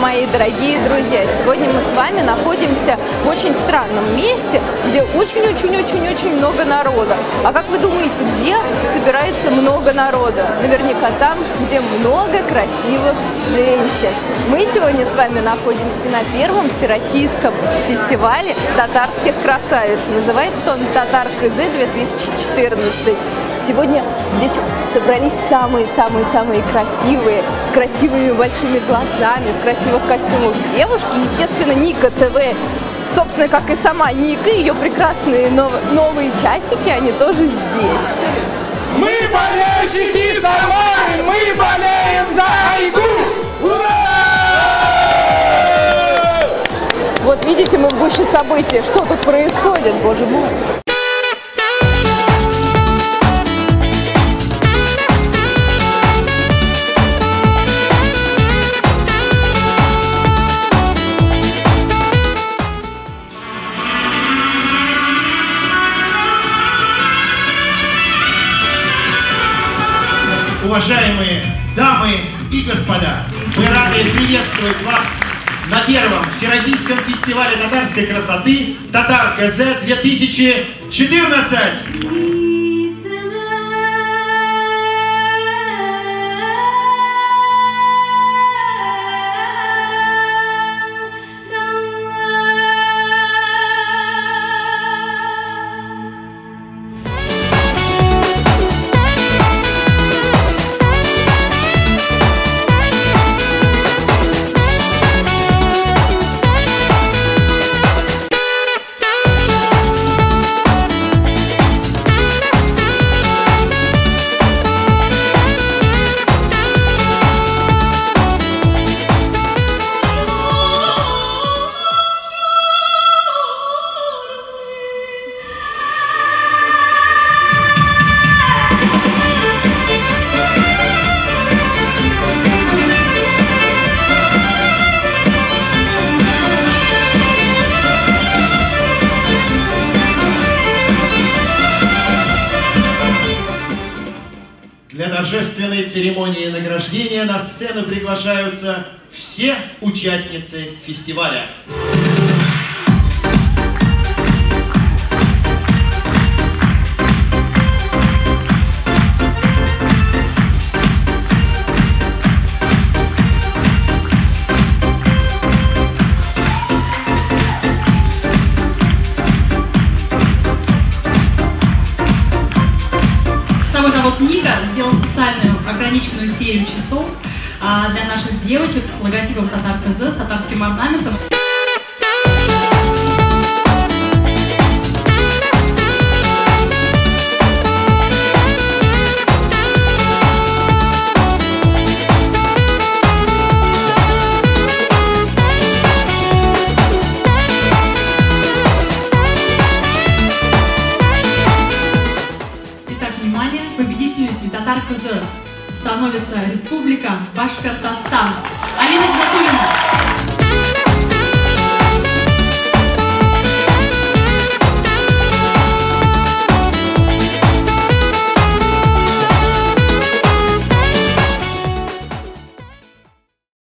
мои дорогие друзья! Сегодня мы с вами находимся в очень странном месте, где очень-очень-очень-очень много народа. А как вы думаете, где собирается много народа? Наверняка там, где много красивых женщин. Мы сегодня с вами находимся на первом всероссийском фестивале татарских красавиц. Называется он «Татар КЗ 2014». Сегодня здесь собрались самые-самые красивые, с красивыми большими глазами, в красивых костюмах девушки. Естественно, Ника ТВ, собственно, как и сама Ника, ее прекрасные новые часики, они тоже здесь. Мы болельщики Самары, мы болеем за Айгу! Ура! Вот видите, мы в гуще событий. Что тут происходит, боже мой? Уважаемые дамы и господа, мы рады приветствовать вас на первом всероссийском фестивале татарской красоты «Татар КЗ 2014». Для торжественной церемонии награждения на сцену приглашаются все участницы фестиваля. Вот Ника сделал специальную ограниченную серию часов для наших девочек с логотипом Татар КЗ, с татарским орнаментом. Победительницей Татар КЗ становится Республика Башкортостан.